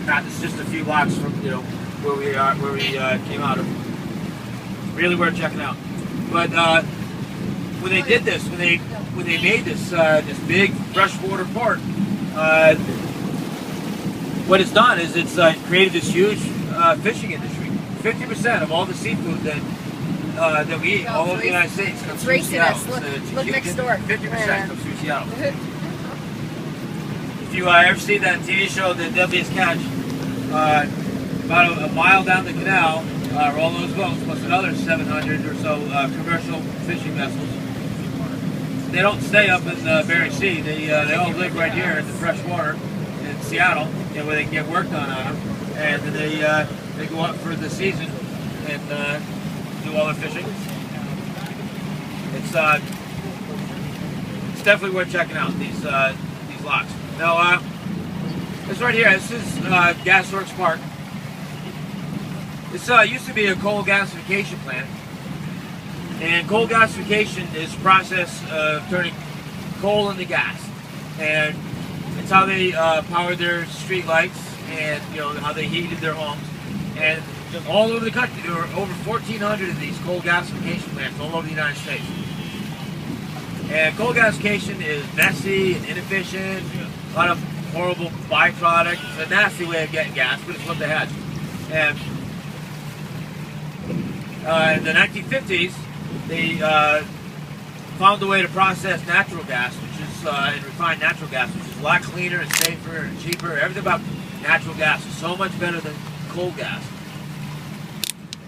This is just a few blocks from where we came out of. Really worth checking out. But when they did this, when they made this big freshwater port, what it's done is it's created this huge fishing industry. 50% of all the seafood that we eat all over the United States comes through Seattle. Look next door. 50% comes through Seattle. If you ever see that TV show, The Deadliest Catch, about a mile down the canal are all those boats, plus another 700 or so commercial fishing vessels. They don't stay up in the Bering Sea. They all live right here in the fresh water in Seattle, where they can get work done on them, and then they go up for the season and do all their fishing. It's definitely worth checking out these locks. Now, this right here, this is Gasworks Park. This used to be a coal gasification plant, and coal gasification is the process of turning coal into gas, and it's how they powered their street lights, and how they heated their homes, and all over the country. There were over 1,400 of these coal gasification plants all over the United States. And coal gasification is messy and inefficient, a lot of horrible byproducts. It's a nasty way of getting gas, but it's what they had. And in the 1950s, they found a way to process natural gas, which is and refined natural gas, which is a lot cleaner and safer and cheaper. Everything about natural gas is so much better than coal gas.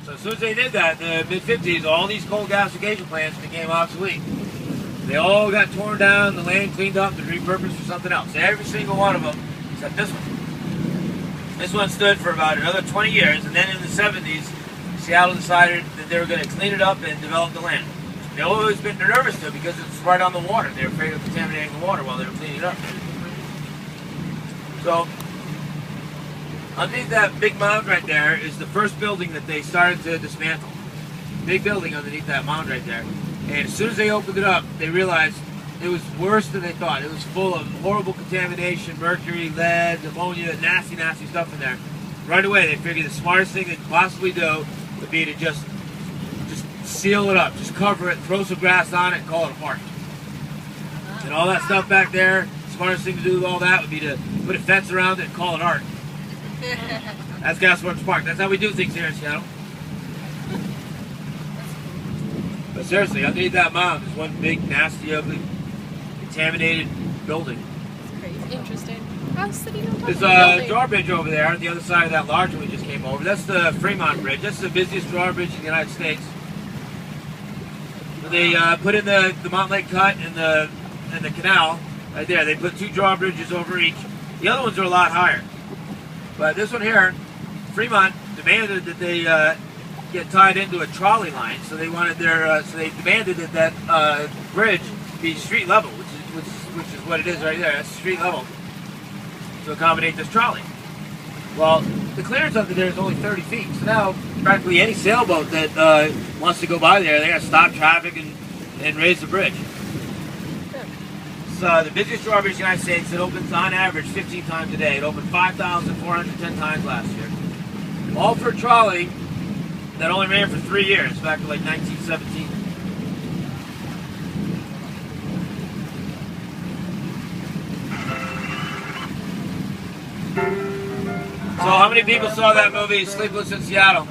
So as soon as they did that, in the mid-50s, all these coal gasification plants became obsolete. They all got torn down, the land cleaned up, and repurposed for something else. Every single one of them, except this one. This one stood for about another 20 years, and then in the 70s, Seattle decided that they were going to clean it up and develop the land. They've always been nervous to because it's right on the water. They were afraid of contaminating the water while they were cleaning it up. So, underneath that big mound right there is the first building that they started to dismantle. Big building underneath that mound right there. And as soon as they opened it up, they realized it was worse than they thought. It was full of horrible contamination, mercury, lead, ammonia, nasty, nasty stuff in there. Right away, they figured the smartest thing they could possibly do would be to just seal it up, just cover it, throw some grass on it, and call it a park. And all that stuff back there, the smartest thing to do with all that would be to put a fence around it and call it art. That's Gasworks Park. That's how we do things here in Seattle. But seriously, underneath that mound is one big, nasty, ugly, contaminated building. That's crazy. Interesting. I was sitting on There's a drawbridge over there on the other side of that large one we just came over. That's the Fremont Bridge. That's the busiest drawbridge in the United States. When they put in the Mountain Lake Cut and the canal right there, they put 2 drawbridges over each. The other ones are a lot higher. But this one here, Fremont demanded that they get tied into a trolley line, so they wanted so they demanded that bridge be street level, which is what it is right there. That's street level to accommodate this trolley. Well, the clearance under there is only 30 feet, so now practically any sailboat that wants to go by there, they got to stop traffic and raise the bridge. It's the busiest drawbridge in the United States. It opens on average 15 times a day. It opened 5,410 times last year. All for a trolley that only ran for 3 years, back to like 1917. So how many people saw that movie, Sleepless in Seattle?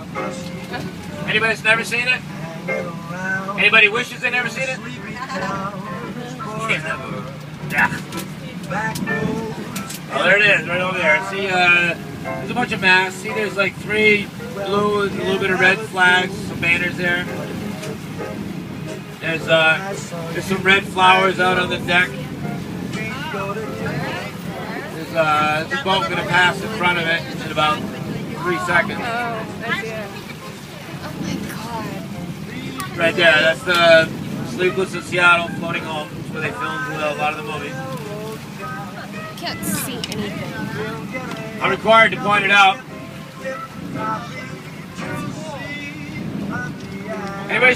Anybody that's never seen it? Anybody wishes they never seen it? Yeah. Oh, there it is, right over there. See, there's a bunch of masks. See, there's like 3 blue and a little bit of red flags, some banners there. There's some red flowers out on the deck. There's a boat going to pass in front of it in about 3 seconds. Oh, I see it. Oh my god. Right there, that's the Sleepless in Seattle, Floating Home. That's where they filmed a lot of the movies. I can't see anything. I'm required to point it out. Anybody